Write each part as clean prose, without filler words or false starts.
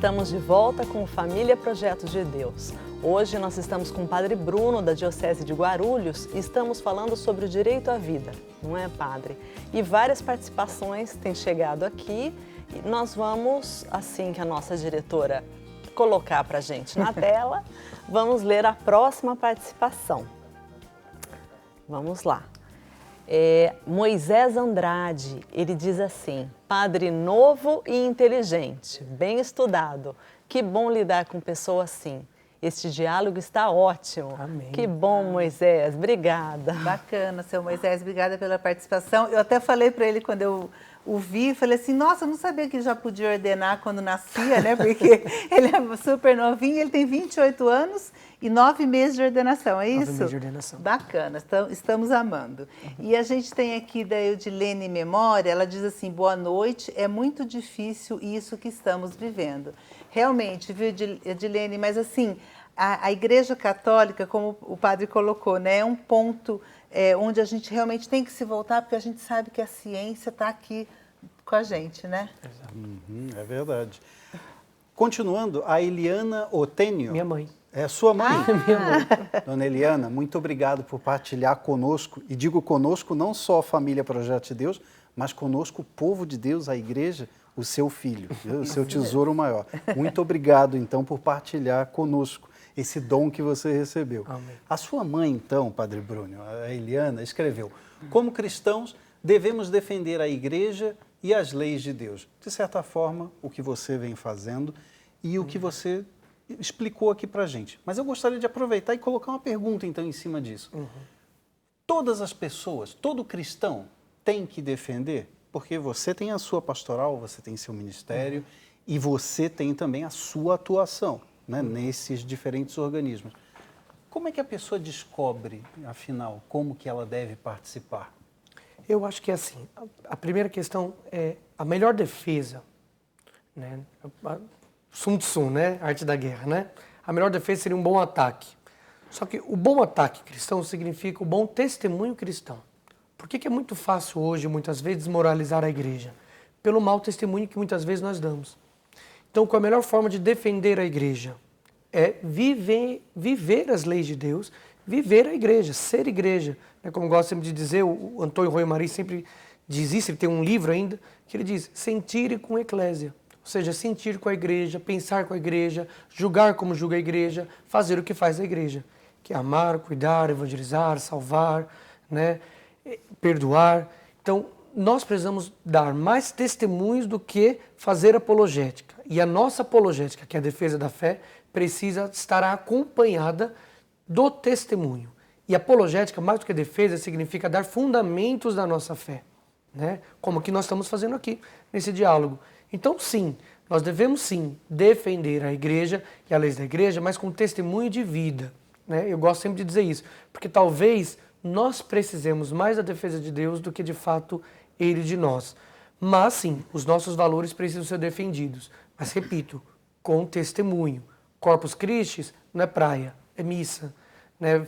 Estamos de volta com o Família Projeto de Deus. Hoje nós estamos com o Padre Bruno, da Diocese de Guarulhos, e estamos falando sobre o direito à vida, não é, Padre? E várias participações têm chegado aqui e nós vamos, assim que a nossa diretora colocar para a gente na tela, vamos ler a próxima participação. Vamos lá. Moisés Andrade, ele diz assim: Padre novo e inteligente, bem estudado, que bom lidar com pessoa assim. Este diálogo está ótimo. Amém. Que bom, Moisés, obrigada. Bacana, seu Moisés, obrigada pela participação. Eu até falei para ele quando eu o vi, falei assim, nossa, eu não sabia que já podia ordenar quando nascia, né? Porque ele é super novinho, ele tem 28 anos e 9 meses de ordenação, é isso? 9 meses de ordenação. Bacana, estamos amando. E a gente tem aqui da Eudilene Memória, ela diz assim, boa noite, é muito difícil isso que estamos vivendo. Realmente, viu, Eudilene, mas assim, a Igreja Católica, como o padre colocou, né, é um ponto onde a gente realmente tem que se voltar, porque a gente sabe que a ciência está aqui com a gente, né? É verdade. Continuando, a Eliana Otênio. Minha mãe. É sua mãe? Minha mãe. Dona Eliana, muito obrigado por partilhar conosco, e digo conosco não só a família Projeto de Deus, mas conosco o povo de Deus, a igreja, o seu filho, o seu tesouro maior. Muito obrigado, então, por partilhar conosco esse dom que você recebeu. Amém. A sua mãe, então, Padre Bruno, a Eliana, escreveu: como cristãos, devemos defender a igreja e as leis de Deus. De certa forma, o que você vem fazendo e o que você explicou aqui pra gente. Mas eu gostaria de aproveitar e colocar uma pergunta, então, em cima disso. Todas as pessoas, todo cristão tem que defender? Porque você tem a sua pastoral, você tem seu ministério e você tem também a sua atuação, né, nesses diferentes organismos. Como é que a pessoa descobre, afinal, como que ela deve participar? Eu acho que é assim, a primeira questão é a melhor defesa, né? Sun Tzu, né? Arte da guerra, né? A melhor defesa seria um bom ataque. Só que o bom ataque cristão significa o bom testemunho cristão. Por que é muito fácil hoje, muitas vezes, desmoralizar a igreja? Pelo mau testemunho que muitas vezes nós damos. Então, qual a melhor forma de defender a igreja? É viver as leis de Deus, viver a igreja, ser igreja. Como gosto sempre de dizer, o Antônio Roy Marie sempre diz isso, ele tem um livro ainda, que ele diz, sentir com eclésia. Ou seja, sentir com a igreja, pensar com a igreja, julgar como julga a igreja, fazer o que faz a igreja. Que é amar, cuidar, evangelizar, salvar, né? Perdoar. Então, nós precisamos dar mais testemunhos do que fazer apologética. E a nossa apologética, que é a defesa da fé, precisa estar acompanhada do testemunho. E apologética, mais do que defesa, significa dar fundamentos da nossa fé, né? Como que nós estamos fazendo aqui, nesse diálogo. Então, sim, nós devemos sim defender a igreja e as leis da igreja, mas com testemunho de vida, né? Eu gosto sempre de dizer isso, porque talvez nós precisemos mais da defesa de Deus do que, de fato, Ele de nós. Mas, sim, os nossos valores precisam ser defendidos. Mas, repito, com testemunho. Corpus Christi não é praia, é missa. Né?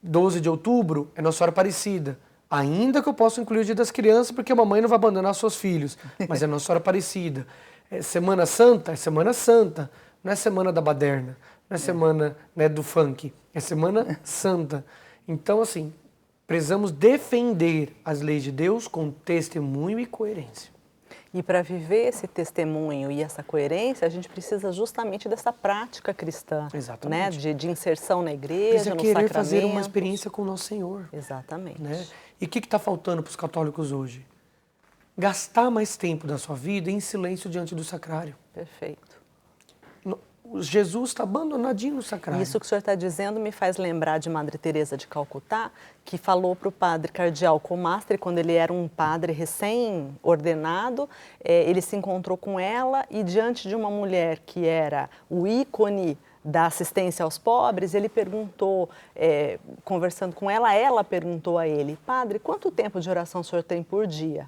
12 de outubro é Nossa Senhora Aparecida. Ainda que eu possa incluir o Dia das Crianças, porque a mamãe não vai abandonar seus filhos. Mas é Nossa Senhora Aparecida. Semana Santa é Semana Santa. Não é Semana da Baderna. Não é Semana, né, do funk. É Semana Santa. Então, assim, precisamos defender as leis de Deus com testemunho e coerência. E para viver esse testemunho e essa coerência, a gente precisa justamente dessa prática cristã, Exatamente. Né? De inserção na igreja, Precisa no querer sacramento. fazer uma experiência com o nosso Senhor. Exatamente. Né? E o que está faltando para os católicos hoje? Gastar mais tempo da sua vida em silêncio diante do sacrário. Perfeito. Jesus está abandonadinho no sacrário. Isso que o senhor está dizendo me faz lembrar de Madre Teresa de Calcutá, que falou para o padre cardeal Commastre, quando ele era um padre recém-ordenado, ele se encontrou com ela e diante de uma mulher que era o ícone da assistência aos pobres, ele perguntou, conversando com ela perguntou a ele, padre, quanto tempo de oração o senhor tem por dia?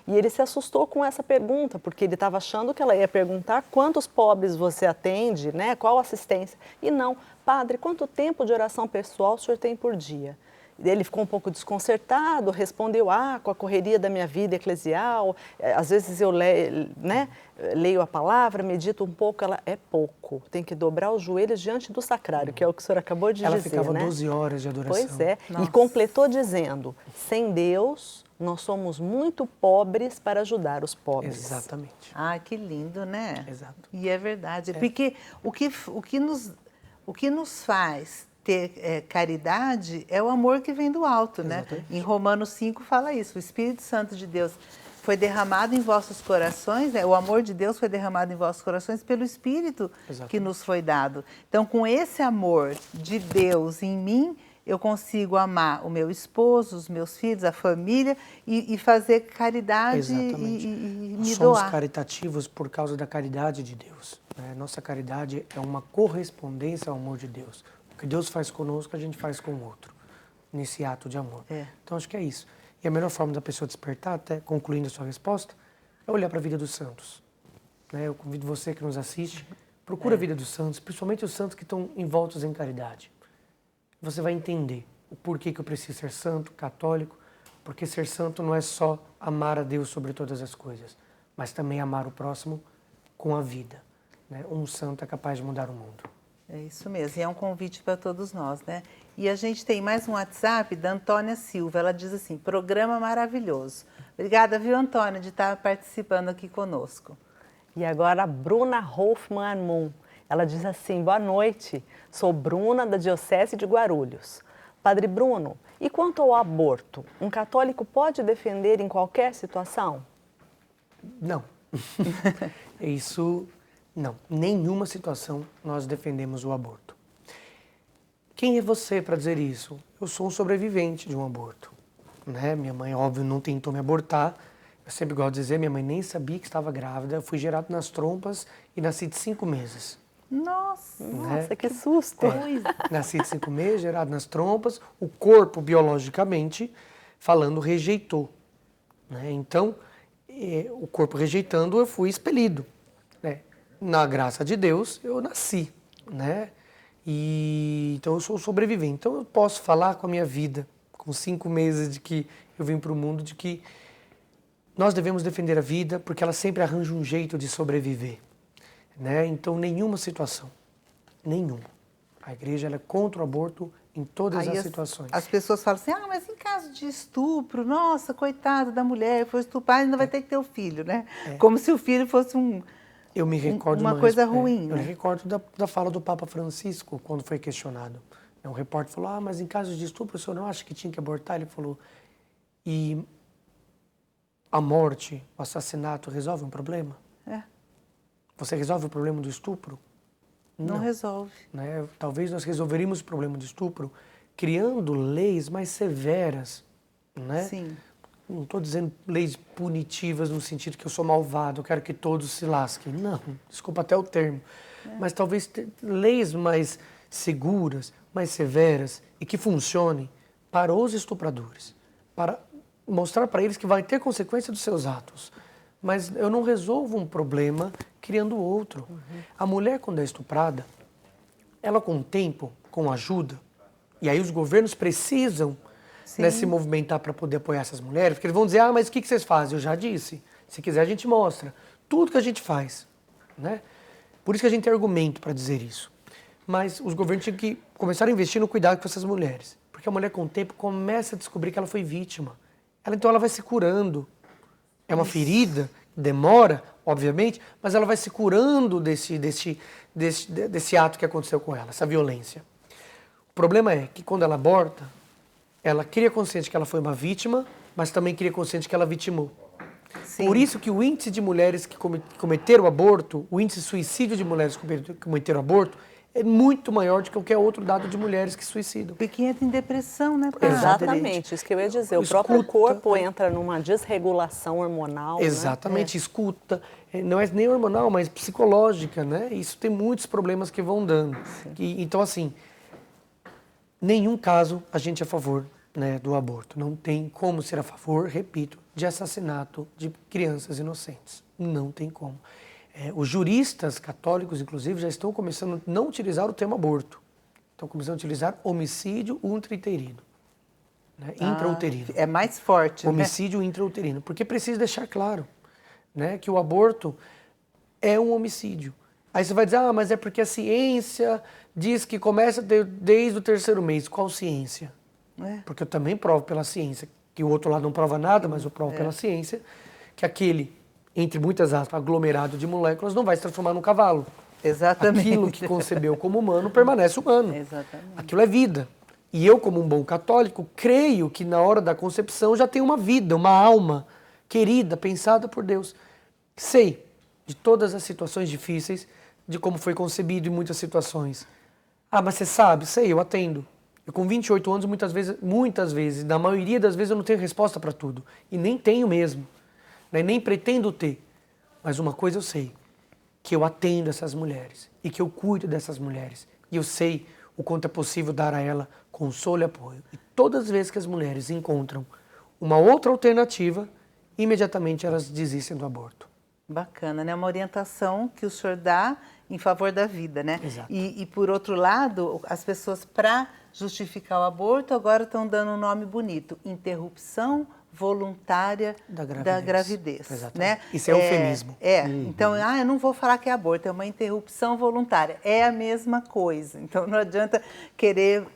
E ele se assustou com essa pergunta, porque ele estava achando que ela ia perguntar quantos pobres você atende, né? Qual assistência. E não, padre, quanto tempo de oração pessoal o senhor tem por dia? ele ficou um pouco desconcertado, respondeu, com a correria da minha vida eclesial, às vezes eu leio a palavra, medito um pouco, ela é pouco, tem que dobrar os joelhos diante do sacrário, que é o que o senhor acabou de Ela dizer, ficava né? 12 horas de adoração. Pois é, Nossa. e completou dizendo, sem Deus, nós somos muito pobres para ajudar os pobres. Exatamente. Ah, que lindo, né? Exato. E é verdade. Porque o que nos faz ter caridade é o amor que vem do alto, né? Exatamente. Em Romanos 5 fala isso. O Espírito Santo de Deus foi derramado em vossos corações, o amor de Deus foi derramado em vossos corações pelo Espírito Exatamente. que nos foi dado. Então, com esse amor de Deus em mim, eu consigo amar o meu esposo, os meus filhos, a família e fazer caridade Exatamente. e Nós me somos doar. caritativos por causa da caridade de Deus, né? Nossa caridade é uma correspondência ao amor de Deus. O que Deus faz conosco, a gente faz com o outro, nesse ato de amor. Então, acho que é isso. E a melhor forma da pessoa despertar, até concluindo a sua resposta, é olhar para a vida dos santos, né? Eu convido você que nos assiste, procura a vida dos santos, principalmente os santos que estão envoltos em caridade. Você vai entender o porquê que eu preciso ser santo, católico, porque ser santo não é só amar a Deus sobre todas as coisas, mas também amar o próximo com a vida, né? Um santo é capaz de mudar o mundo. É isso mesmo, e é um convite para todos nós, né? E a gente tem mais um WhatsApp da Antônia Silva, ela diz assim, programa maravilhoso. Obrigada, viu, Antônia, de estar participando aqui conosco. E agora a Bruna Hoffman Armon. Ela diz assim, boa noite, sou Bruna da Diocese de Guarulhos. Padre Bruno, e quanto ao aborto, um católico pode defender em qualquer situação? Não. Isso, não. Nenhuma situação nós defendemos o aborto. Quem é você para dizer isso? Eu sou um sobrevivente de um aborto, né? Minha mãe, óbvio, não tentou me abortar. Eu sempre gosto de dizer, minha mãe nem sabia que estava grávida. Eu fui gerado nas trompas e nasci de 5 meses. Nossa, Nossa, que susto! Nasci de 5 meses, gerado nas trompas. O corpo, biologicamente falando, rejeitou, né? Então, o corpo rejeitando, eu fui expelido, né? Na graça de Deus, eu nasci, né? E então eu sou sobrevivente. Então eu posso falar com a minha vida, com 5 meses de que eu vim para o mundo, de que nós devemos defender a vida, porque ela sempre arranja um jeito de sobreviver, né? Então nenhuma situação, nenhuma. A igreja ela é contra o aborto em todas as situações. As pessoas falam assim, mas em caso de estupro, nossa, coitada da mulher, foi estuprada, ainda vai ter que ter o filho, né? Como se o filho fosse Eu me recordo uma coisa ruim, Eu né? me recordo da fala do Papa Francisco, quando foi questionado. Um repórter falou, mas em caso de estupro, o senhor não acha que tinha que abortar? Ele falou, e a morte, o assassinato resolve um problema? Você resolve o problema do estupro? Não resolve. Né? Talvez nós resolveríamos o problema do estupro criando leis mais severas, né? Sim. Não estou dizendo leis punitivas no sentido que eu sou malvado, eu quero que todos se lasquem. Não, desculpa até o termo. Mas talvez leis mais seguras, mais severas e que funcionem para os estupradores, para mostrar para eles que vai ter consequência dos seus atos. Mas eu não resolvo um problema criando outro. A mulher, quando é estuprada, ela com o tempo, com ajuda, e aí os governos precisam, né, se movimentar para poder apoiar essas mulheres, porque eles vão dizer, mas o que vocês fazem? Eu já disse. Se quiser, a gente mostra. Tudo que a gente faz, né? Por isso que a gente tem argumento para dizer isso. Mas os governos tinham que começar a investir no cuidado com essas mulheres. Porque a mulher, com o tempo, começa a descobrir que ela foi vítima. Então ela vai se curando. É uma ferida, demora, obviamente, mas ela vai se curando desse ato que aconteceu com ela, essa violência. O problema é que quando ela aborta, ela cria consciência que ela foi uma vítima, mas também cria consciência que ela vitimou. Sim. Por isso que o índice de mulheres que cometeram aborto, o índice de suicídio de mulheres que cometeram aborto, é muito maior do que qualquer outro dado de mulheres que suicidam. Porque entra em depressão, né, padre? Exatamente, isso que eu ia dizer. O próprio corpo entra numa desregulação hormonal. Exatamente, escuta. Não é nem hormonal, mas psicológica, né? Isso tem muitos problemas que vão dando. Então, assim, nenhum caso a gente é a favor, né, do aborto. Não tem como ser a favor, repito, de assassinato de crianças inocentes. Não tem como. Os juristas católicos, inclusive, já estão começando a não utilizar o termo aborto. Estão começando a utilizar homicídio intrauterino. né? Intrauterino. É mais forte, Homicídio intrauterino. Porque precisa deixar claro, né, que o aborto é um homicídio. Aí você vai dizer, mas é porque a ciência diz que começa desde o 3º mês. Qual ciência? Porque eu também provo pela ciência, que o outro lado não prova nada, mas eu provo pela ciência, que aquele, entre muitas aspas, aglomerado de moléculas não vai se transformar num cavalo. Exatamente. Aquilo que concebeu como humano permanece humano. Exatamente. Aquilo é vida. E eu, como um bom católico, creio que na hora da concepção já tem uma vida, uma alma querida, pensada por Deus. Sei de todas as situações difíceis, de como foi concebido em muitas situações. Mas você sabe? Sei, eu atendo. Eu com 28 anos, muitas vezes, na maioria das vezes eu não tenho resposta para tudo. E nem tenho mesmo. Né? Nem pretendo ter. Mas uma coisa eu sei, que eu atendo essas mulheres e que eu cuido dessas mulheres. E eu sei o quanto é possível dar a ela consolo e apoio. E todas as vezes que as mulheres encontram uma outra alternativa, imediatamente elas desistem do aborto. Bacana, né? Uma orientação que o senhor dá em favor da vida, né? Exato. E por outro lado, as pessoas, para justificar o aborto, agora estão dando um nome bonito: interrupção voluntária da gravidez. Exatamente. Né? Isso é eufemismo. Então, eu não vou falar que é aborto, é uma interrupção voluntária. É a mesma coisa. Então, não adianta querer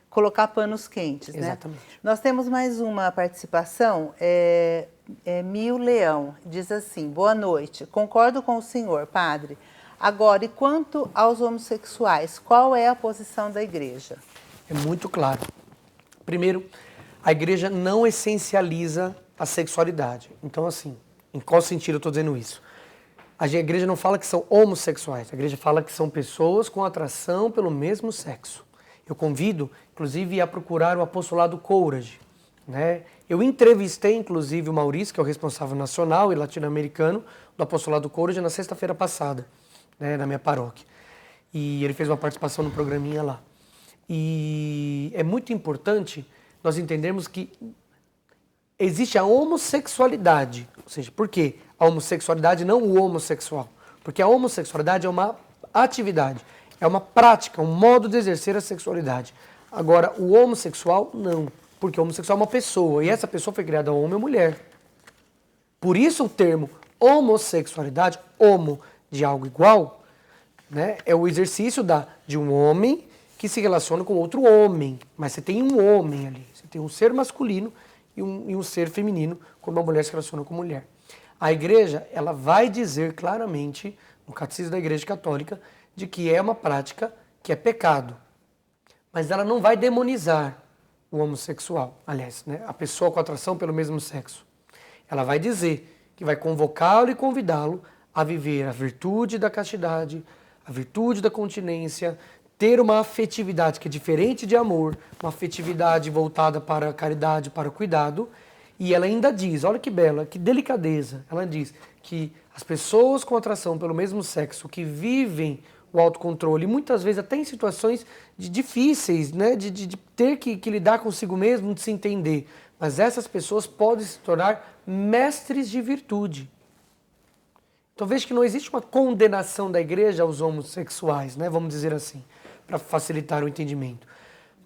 colocar panos quentes. Exatamente. Né? Nós temos mais uma participação. Mil Leão diz assim: boa noite, concordo com o senhor, padre. Agora, e quanto aos homossexuais, qual é a posição da igreja? É muito claro. Primeiro, a igreja não essencializa a sexualidade. Então, assim, em qual sentido eu estou dizendo isso? A igreja não fala que são homossexuais, a igreja fala que são pessoas com atração pelo mesmo sexo. Eu convido, inclusive, a procurar o apostolado Courage, né? Eu entrevistei, inclusive, o Maurício, que é o responsável nacional e latino-americano do apostolado Courage, na sexta-feira passada, né, na minha paróquia. E ele fez uma participação no programinha lá. E é muito importante nós entendermos que existe a homossexualidade. Ou seja, por quê? A homossexualidade, não o homossexual. Porque a homossexualidade é uma atividade, é uma prática, um modo de exercer a sexualidade. Agora, o homossexual, não. Porque o homossexual é uma pessoa, e essa pessoa foi criada homem ou mulher. Por isso o termo homossexualidade, homo de algo igual, né, é o exercício de um homem que se relaciona com outro homem. Mas você tem um homem ali, você tem um ser masculino e um ser feminino, quando uma mulher se relaciona com mulher. A igreja, ela vai dizer claramente, no Catecismo da Igreja Católica, de que é uma prática que é pecado. Mas ela não vai demonizar o homossexual, aliás, né, a pessoa com atração pelo mesmo sexo. Ela vai dizer que vai convocá-lo e convidá-lo a viver a virtude da castidade, a virtude da continência, ter uma afetividade que é diferente de amor, uma afetividade voltada para a caridade, para o cuidado. E ela ainda diz, olha que bela, que delicadeza, ela diz que as pessoas com atração pelo mesmo sexo que vivem o autocontrole, muitas vezes até em situações difíceis, né, de ter que lidar consigo mesmo, de se entender. Mas essas pessoas podem se tornar mestres de virtude. Então veja que não existe uma condenação da igreja aos homossexuais, né, vamos dizer assim, para facilitar o entendimento.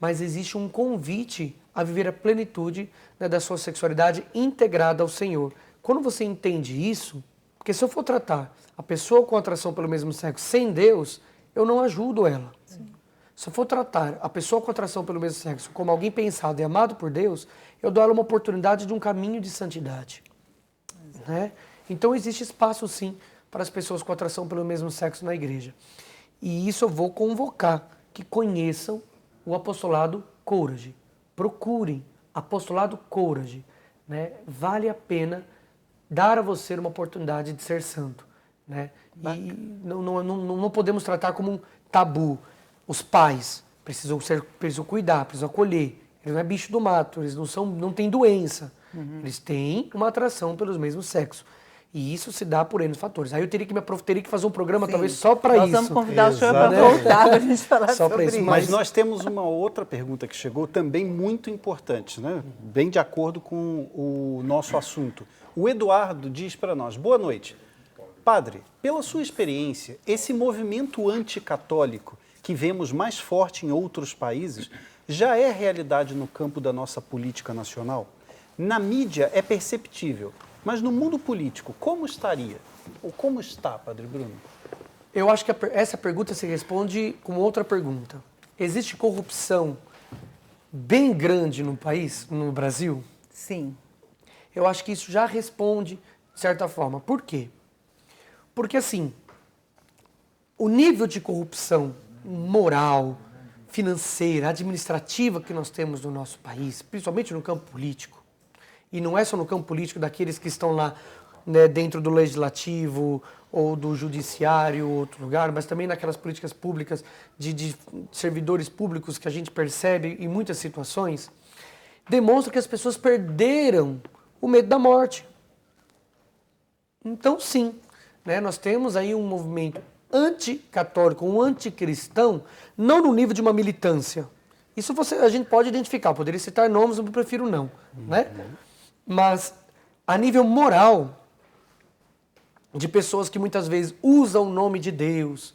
Mas existe um convite a viver a plenitude, né, da sua sexualidade integrada ao Senhor. Quando você entende isso, porque se eu for tratar a pessoa com atração pelo mesmo sexo sem Deus, eu não ajudo ela. Sim. Se eu for tratar a pessoa com atração pelo mesmo sexo como alguém pensado e amado por Deus, eu dou a ela uma oportunidade de um caminho de santidade. Né? Então existe espaço, sim, para as pessoas com atração pelo mesmo sexo na igreja. E isso eu vou convocar, que conheçam o apostolado Courage. Procurem apostolado Courage. Né? Vale a pena dar a você uma oportunidade de ser santo. Né? E não podemos tratar como um tabu. Os pais precisam cuidar, precisam acolher. Eles não é bicho do mato, eles não têm doença. Uhum. Eles têm uma atração pelos mesmos sexos. E isso se dá por N fatores. Aí eu teria que fazer um programa, sim, talvez só para isso. Nós vamos convidar o senhor para voltar para a gente falar só sobre isso. Mas nós temos uma outra pergunta que chegou também muito importante, né? Bem de acordo com o nosso assunto. O Eduardo diz para nós: boa noite. Padre, pela sua experiência, esse movimento anticatólico que vemos mais forte em outros países já é realidade no campo da nossa política nacional? Na mídia é perceptível, mas no mundo político, como estaria? Ou como está, Padre Bruno? Eu acho que essa pergunta se responde com outra pergunta. Existe corrupção bem grande no país, no Brasil? Sim. Eu acho que isso já responde de certa forma. Por quê? Porque, assim, o nível de corrupção moral, financeira, administrativa que nós temos no nosso país, principalmente no campo político, e não é só no campo político daqueles que estão lá, né, dentro do legislativo ou do judiciário ou outro lugar, mas também naquelas políticas públicas de servidores públicos que a gente percebe em muitas situações, demonstra que as pessoas perderam o medo da morte. Então, sim, né, nós temos aí um movimento anticatólico, um anticristão, não no nível de uma militância. Isso a gente pode identificar, eu poderia citar nomes, eu prefiro não, né? Mas a nível moral, de pessoas que muitas vezes usam o nome de Deus,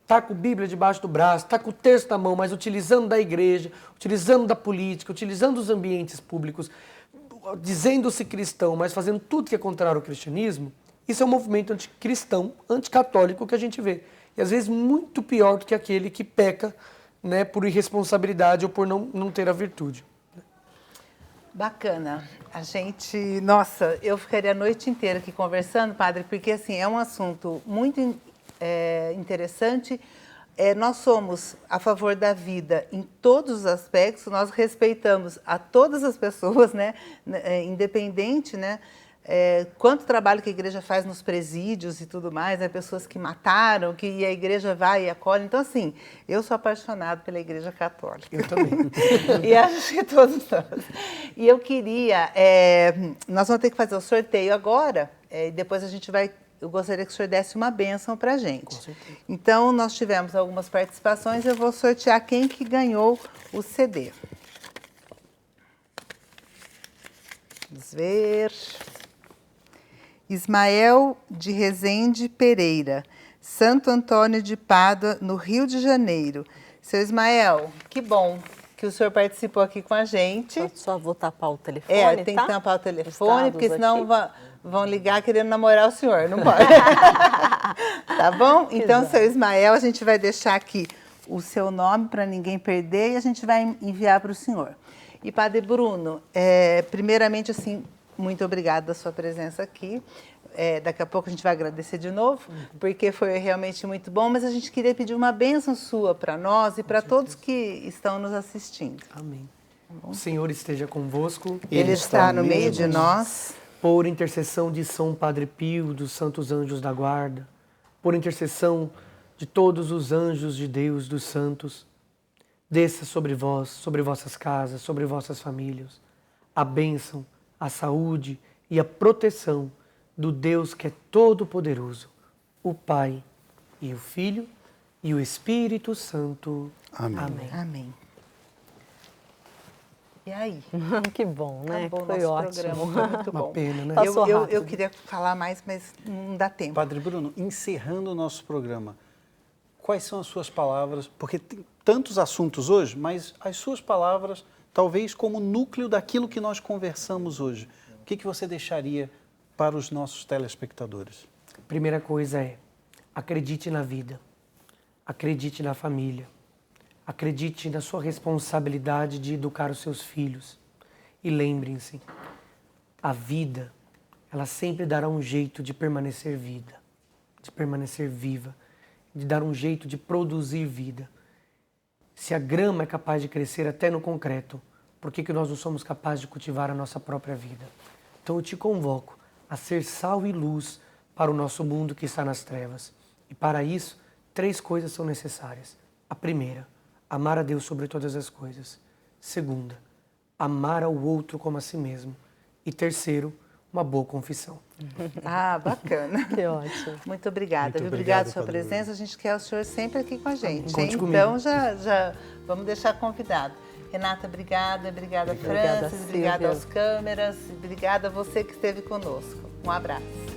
tá com a Bíblia debaixo do braço, tá com o texto na mão, mas utilizando da igreja, utilizando da política, utilizando os ambientes públicos, dizendo-se cristão, mas fazendo tudo que é contrário ao cristianismo, isso é um movimento anticristão, anticatólico que a gente vê. E às vezes muito pior do que aquele que peca, né, por irresponsabilidade ou por não ter a virtude. Bacana. A gente, nossa, eu ficaria a noite inteira aqui conversando, padre, porque assim, é um assunto muito interessante. Nós somos a favor da vida em todos os aspectos, nós respeitamos a todas as pessoas, né, independente, né, quanto trabalho que a igreja faz nos presídios e tudo mais, né, pessoas que mataram, que a igreja vai e acolhe. Então, assim, eu sou apaixonada pela igreja católica. Eu também. E acho que todos nós. E eu queria, nós vamos ter que fazer o sorteio agora, e depois eu gostaria que o senhor desse uma bênção para a gente. Com certeza. Então, nós tivemos algumas participações, eu vou sortear quem que ganhou o CD. Vamos ver. Ismael de Rezende Pereira, Santo Antônio de Pádua, no Rio de Janeiro. Seu Ismael, que bom que o senhor participou aqui com a gente. Só vou tapar o telefone, Tem tá? que tampar o telefone, porque senão aqui. vão ligar querendo namorar o senhor, não pode. Tá bom? Então, Exato. seu Ismael, a gente vai deixar aqui o seu nome para ninguém perder e a gente vai enviar para o senhor. E, Padre Bruno, primeiramente, assim, muito obrigada da sua presença aqui. Daqui a pouco a gente vai agradecer de novo, porque foi realmente muito bom, mas a gente queria pedir uma bênção sua para nós e para todos que estão nos assistindo. Amém. O Senhor esteja convosco. Ele está no meio de nós. Por intercessão de São Padre Pio, dos santos anjos da guarda, por intercessão de todos os anjos de Deus, dos santos, desça sobre vós, sobre vossas casas, sobre vossas famílias, a bênção, a saúde e a proteção do Deus que é todo-poderoso, o Pai e o Filho e o Espírito Santo. Amém. Amém. Amém. E aí? Que bom, né? Acabou o Foi nosso ótimo. programa, foi muito Uma bom. pena, né? Passou Eu rápido. queria falar mais, mas não dá tempo. Padre Bruno, encerrando o nosso programa, quais são as suas palavras? Porque tem tantos assuntos hoje, mas as suas palavras, talvez como núcleo daquilo que nós conversamos hoje. O que você deixaria para os nossos telespectadores? Primeira coisa é, acredite na vida, acredite na família, acredite na sua responsabilidade de educar os seus filhos. E lembrem-se, a vida, ela sempre dará um jeito de permanecer vida, de permanecer viva, de dar um jeito de produzir vida. Se a grama é capaz de crescer até no concreto, por que nós não somos capazes de cultivar a nossa própria vida? Então eu te convoco a ser sal e luz para o nosso mundo que está nas trevas. E para isso, 3 coisas são necessárias. A primeira, amar a Deus sobre todas as coisas. Segunda, amar ao outro como a si mesmo. E terceiro, uma boa confissão. Ah, bacana. Que ótimo. Muito obrigada. Muito Obrigada obrigado, pela sua Padre Bruno. presença. A gente quer o senhor sempre aqui com a gente. Conte Hein? comigo. Então, já vamos deixar convidado. Renata, obrigada. Obrigada, Obrigada, Francis. Obrigada Silvia. às câmeras. Obrigada a você que esteve conosco. Um abraço.